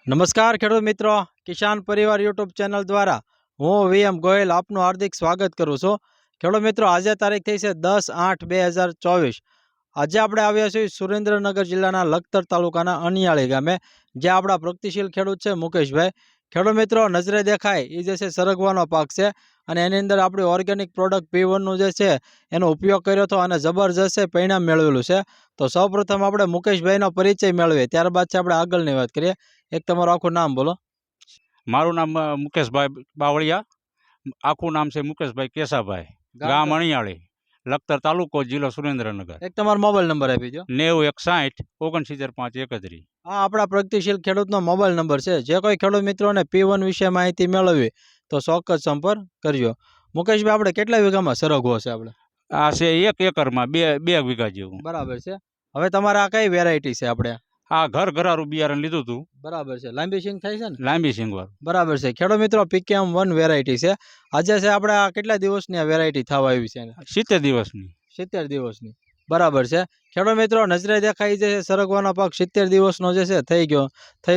નમસ્કાર ખેડૂત મિત્રો, કિસાન પરિવાર યુટ્યુબ ચેનલ દ્વારા હું વીએમ ગોયલ આપનું હાર્દિક સ્વાગત કરું છું. ખેડૂત મિત્રો, આજે તારીખ થઈ છે 10/8/2024. આજે આપણે આવ્યા છીએ સુરેન્દ્રનગર જિલ્લાના લખતર તાલુકાના અનિયાળી ગામે, જે આપણા પ્રગતિશીલ ખેડૂત છે મુકેશભાઈ. ખેડૂત મિત્રો, નજરે દેખાય એ જે છે સરગવાનો પાક છે, અને એની અંદર આપણી ઓર્ગેનિક પ્રોડક્ટ P1નું જે છે એનો ઉપયોગ કર્યો હતો અને જબરજસ્ત છે પરિણામ મેળવેલું છે. તો સૌપ્રથમ આપણે મુકેશભાઈનો પરિચય મેળવીએ, ત્યારબાદ છે આપણે આગળની વાત કરીએ. એક તમારું આખું નામ બોલો. મારું નામ મુકેશભાઈ બાવળિયા. આખું નામ છે મુકેશભાઈ કેશાભાઈ, ગામ અણિયાળી, લખતર તાલુકો, જિલ્લો સુરેન્દ્રનગર. એક તમારો મોબાઈલ નંબર આપી દો. 90 160 69 531. આ આપણા પ્રગતિશીલ ખેડૂતનો મોબાઈલ નંબર છે. જે કોઈ ખેડૂત મિત્રોને P1 વિશે માહિતી મેળવવી તો ચોક્કસ સંપર્ક કરજો. મુકેશભાઈ, આપણે કેટલા વીઘામાં સરગવો છે? આપણે આ છે 1 એકરમાં બે વીઘા જેવું. બરાબર છે. હવે તમારે આ કઈ વેરાયટી છે? આપણે આ ઘરારું બિયારણ લીધું હતું. બરાબર છે. લાંબી સિંગ થાય છે ને? લાંબી સિંગવાર. બરાબર છે. ખેડૂત મિત્રો, PKM1 વેરાયટી છે. આજે છે આપણે આ કેટલા દિવસની આ વેરાયટી થવા આવી છે? 70 દિવસની. 70 દિવસની. બરાબર છે. ખેડૂત મિત્રો, નજરે દેખાય છે સરગવાનો પાક 70 દિવસનો જે છે થઈ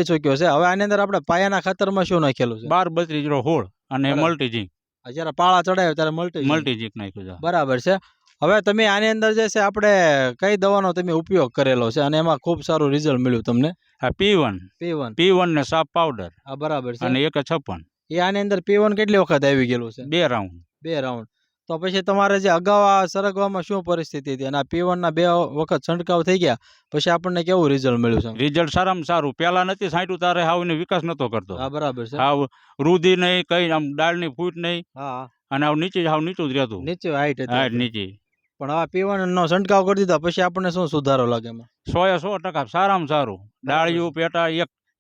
ચૂક્યો છે. હવે આની અંદર આપણે પાયાના ખાતરમાં શું નાખેલું છે? 12 32 હોળ અને મલ્ટીજીંક. જ્યારે પાળા ચડાવે ત્યારે મલ્ટીજીંક નાખ્યું છે. બરાબર છે. હવે તમે આની અંદર જે છે આપણે કઈ દવાનો તમે ઉપયોગ કરેલો છે અને એમાં ખૂબ સારું રિઝલ્ટ મળ્યું તમને? આ P1 ને સાપ પાવડર. હા, બરાબર છે. અને 156. એ આની અંદર P1 કેટલી વખત આવી ગયેલું છે? 2 રાઉન્ડ. 2 રાઉન્ડ. તો પછી તમારે જે અગાઉ આ સરગવામાં શું પરિસ્થિતિ હતી અને આ P1 ના 2 વખત છંટકાવ થઈ ગયા પછી આપણને કેવું રિઝલ્ટ મળ્યું છે? રિઝલ્ટ સારામાં સારું. પેલા નથી છાંટ્યું તારે હાવ વિકાસ નતો કરતો. હા, બરાબર છે. હાવ રૂધી નહીં, કઈ આમ ડાળની ફૂટ નહીં. હા, અને હાવ નીચું જ રહેતું. નીચે હાઈટ હતી. હાઈટ નીચે. પણ આ P1 નો છંટકાવ કરી દીધા પછી આપણને શું સુધારો લાગે એમાં? 100% સારામાં સારું. ડાળિયું પેટા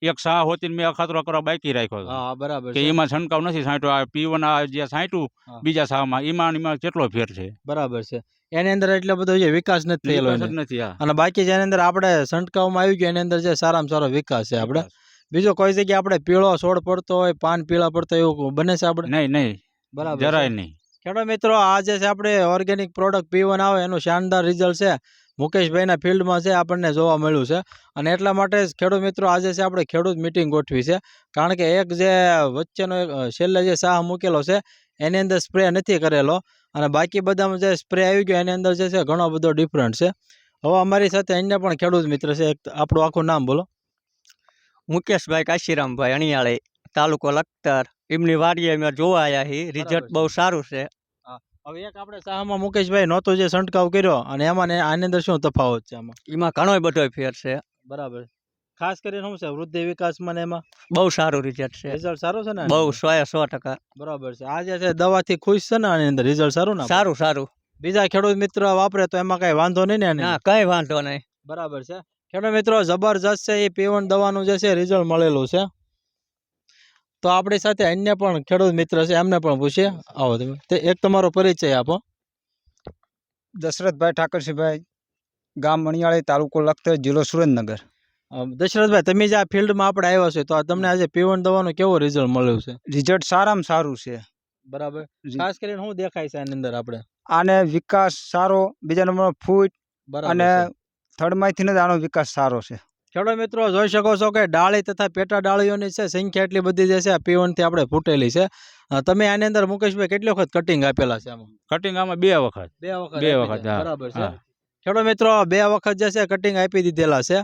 એક સા હોતી મેં અખાતરો કરવા બાકી રાખ્યો હતો. હા, બરાબર કે છે. એમાં છંટકાવ નથી છાંટ્યો. આ P1 આ જે છાંટ્યું બીજા સામાં એમાં કેટલો ફેર છે. બરાબર છે. એની અંદર એટલો બધો જે વિકાસ નથી થયેલો વિકાસ જ નથી. અને બાકી જેની અંદર આપણે છંટકાવમાં આવી ગયો એની અંદર જે સારામાં સારો વિકાસ છે. આપણે બીજો કોઈ જગ્યાએ આપણે પીળો છોડ પડતો હોય, પાન પીળા પડતો એવું બને છે આપણે? નહીં. બરાબર, જરાય નહીં. ખેડૂત મિત્રો, આ જે છે આપણે ઓર્ગેનિક પ્રોડક્ટ P1 આવે એનું શાનદાર રિઝલ્ટ છે મુકેશભાઈના ફિલ્ડમાં છે આપણને જોવા મળ્યું છે. અને એટલા માટે જ ખેડૂત મિત્રો આજે છે આપણે ખેડૂત મિટિંગ ગોઠવી છે. કારણ કે એક જે વચ્ચેનો છેલ્લે જે સાહ મૂકેલો છે એની અંદર સ્પ્રે નથી કરેલો, અને બાકી બધામાં જે સ્પ્રે આવી ગયો એની અંદર જે છે ઘણો બધો ડિફરન્ટ છે. હવે અમારી સાથે અન્ય પણ ખેડૂત મિત્ર છે. આપણું આખું નામ બોલો. મુકેશભાઈ કાશીરામભાઈ, અણિયાળી, તાલુકો લખતર. એમની વાડીએ અમે જોવા આવ્યા છીએ. રિઝલ્ટ બહુ સારું છે. હવે એક આપણે સાહમાં મુકેશભાઈ નહોતો જે છંટકાવ કર્યો અને એમાં ને આની અંદર શું તફાવત છે? એમાં ઘણો બધો ફેર છે. બરાબર. ખાસ કરીને શું છે વૃદ્ધિ વિકાસમાં ને એમાં બહુ સારું રિઝલ્ટ છે. રિઝલ્ટ સારું છે ને? બહુ 100%. બરાબર છે. આ જે છે દવાથી ખુશ છે ને આની અંદર રિઝલ્ટ સારું ને? સારું. બીજા ખેડૂત મિત્ર વાપરે તો એમાં કઈ વાંધો નહીં ને? ના, કઈ વાંધો નહીં. બરાબર છે. ખેડૂત મિત્રો, જબરજસ્ત છે એ P1 દવાનું જે છે રિઝલ્ટ મળેલું છે. તો આપણી સાથે અન્ય પણ ખેડૂત મિત્ર છે, એમને પણ પૂછીએ. આવો તમે એક તમારો પરિચય આપો. દશરથભાઈ ઠાકરસિંહભાઈ, ગામ અણિયાળી, તાલુકો લખતર, જિલ્લો સુરેન્દ્રનગર. દશરથભાઈ, તમે જે આ ફિલ્ડમાં આપણે આવ્યા છો તો તમને આજે P1 દવાનું કેવું રિઝલ્ટ મળ્યું છે? રિઝલ્ટ સારામાં સારું છે. બરાબર. ખાસ કરીને શું દેખાય છે આની અંદર આપણે? આને વિકાસ સારો, બીજા નંબર ફૂટ અને બરાબર. થડમાંથી જ આનો વિકાસ સારો છે. ખેડૂત મિત્રો, જોઈ શકો છો કે ડાળી તથા પેટા ડાળીઓની છે સંખ્યા એટલી બધી જે છે P1 થી આપણે ફૂટેલી છે. તમે આની અંદર મુકેશભાઈ કેટલી વખત કટિંગ આપેલા છે? આમાં કટિંગ આમાં 2 વખત. 2 વખત. બરાબર છે. હા. ખેડૂત મિત્રો, 2 વખત જે છે કટિંગ આપી દીધેલા છે.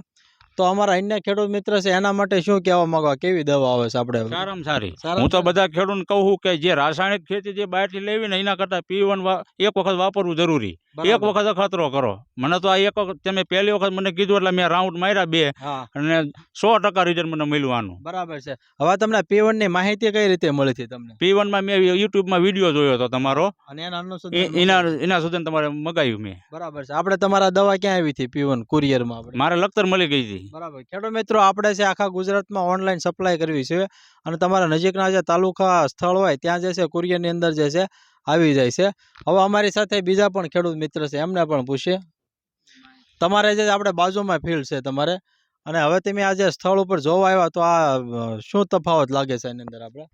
તો અમારા અન્ય ખેડૂત મિત્ર છે એના માટે શું કહેવા માંગો? કેવી દવા આવે છે આપણે? સારામાં સારી. હું તો બધા ખેડૂતને કહું છું કે જે રાસાયણિક ખેતી જે બહારથી લેવી ને એના કરતા P1 એક વખત વાપરવું જરૂરી. એક વખત અખતરો કરો. મને તો આ એક વખત તમે પહેલી વખત મને કીધું એટલે મેં રાઉન્ડ માર્યા 2 અને 100% રિઝલ્ટ મને મળ્યું આનું. બરાબર છે. હવે તમને P1 ની માહિતી કઈ રીતે મળી હતી તમને? P1 માં મેં યુટ્યુબમાં વિડીયો જોયો હતો તમારો, અને એના સુધી તમારે મગાવ્યું મેં. બરાબર છે. આપણે તમારા દવા ક્યાં આવી હતી P1 કુરિયરમાં? મારે લખતર મળી ગઈ હતી. બરાબર. ખેડૂત મિત્રો, આપણે છે આખા ગુજરાતમાં ઓનલાઈન સપ્લાય કરવી છે, અને તમારા નજીકના જે તાલુકા સ્થળ હોય ત્યાં જે છે કુરિયરની અંદર જે છે આવી જાય છે. હવે અમારી સાથે બીજા પણ ખેડૂત મિત્ર છે, એમને પણ પૂછીએ. તમારે જે આપણે બાજુમાં ફિલ્ડ છે તમારે, અને હવે તમે આ જે સ્થળ ઉપર જોવા આવ્યા તો આ શું તફાવત લાગે છે એની અંદર આપણે?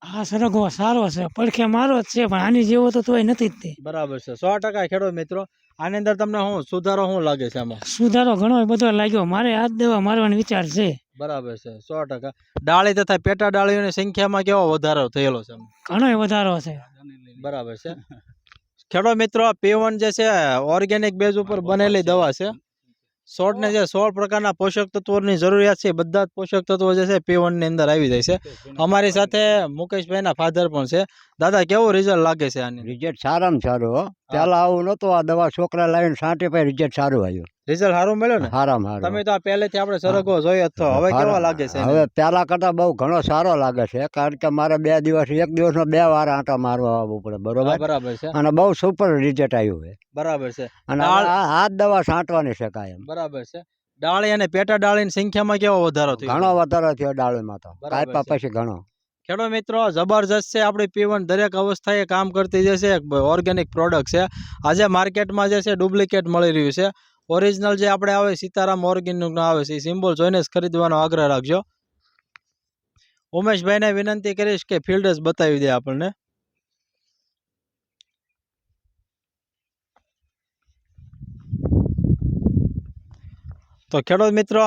હા, સરગવો સારો છે, પડખે મારો જ છે પણ આની જેવો તો તોય નથી જ તે. બરાબર છે. 100% ખેડૂત મિત્રો, આની અંદર તમને શું સુધારો શું લાગે છે આમાં? સુધારો ઘણો બધો લાગ્યો. મારે આ જ દવા મારવાનો વિચાર છે. બરાબર છે, 100%. ડાળી તથા પેટા ડાળીઓની સંખ્યામાં કેવો વધારો થયેલો છે આમાં? ઘણો વધારો છે. બરાબર છે. ખેડૂત મિત્રો, P1 જે છે ઓર્ગેનિક બેઝ ઉપર બનેલી દવા છે. છોડને જે 16 પ્રકારના પોષક તત્વોની જરૂરિયાત છે, બધા જ પોષક તત્વો જે છે P1 ની અંદર આવી જાય છે. અમારી સાથે મુકેશભાઈના ફાધર પણ છે. દાદા, કેવું રિઝલ્ટ લાગે છે આની? રિઝલ્ટ સારામાં સારું હો. પેલા આવું નતું, આ દવા છોકરા લાવીને છાંટે પછી રિઝલ્ટ સારું આવ્યું. રિઝલ્ટ સારું મળ્યું ને? સારામાં સારું. તમે તો આ પહેલેથી આપણે સરગવો જોયો જ તો, હવે કેવા લાગે છે? હવે પેલા કરતા બહુ ઘણો સારો લાગે છે, કારણ કે મારે 2 દિવસ એક દિવસનો 2 વાર આંટા મારવા આવવું પડે, બરોબર? બરાબર છે, અને બહુ સુપર રિઝલ્ટ આવ્યું છે. બરાબર છે. અને આ જ દવા છાંટવાની છે કાયમ. બરાબર છે. ડાળી અને પેટા ડાળીની સંખ્યામાં કેવો વધારો થયો? ઘણો વધારો થયો ડાળીમાં તો, બરાબર કાપ્યા છે. પછી ઘણો. ખેડૂત મિત્રો, જબરજસ્ત છે આપણી P1. દરેક અવસ્થાએ કામ કરતી જે છે ઓર્ગેનિક પ્રોડક્ટ છે. આજે માર્કેટમાં જે છે ડુપ્લિકેટ મળી રહ્યું છે. ઓરિજિનલ જે આપણે આવે સીતારામ ઓર્ગેનિક આવે છે, એ સિમ્બોલ જોઈને જ ખરીદવાનો આગ્રહ રાખજો. ઉમેશભાઈને વિનંતી કરીશ કે ફિલ્ડ જ બતાવી દે આપણને. તો ખેડૂત મિત્રો,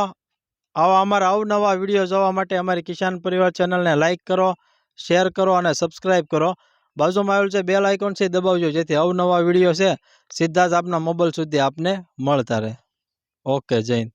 આવા અમારા અવનવા વિડીયો જોવા માટે અમારી કિસાન પરિવાર ચેનલને લાઇક કરો, શેર કરો અને સબસ્ક્રાઇબ કરો. બાજુમાં આવેલું છે બેલ આઇકોન છે, દબાવજો, જેથી અવનવા વિડીયો છે સીધા જ આપના મોબાઈલ સુધી આપને મળતા રહે. ઓકે, જય હિન્દ.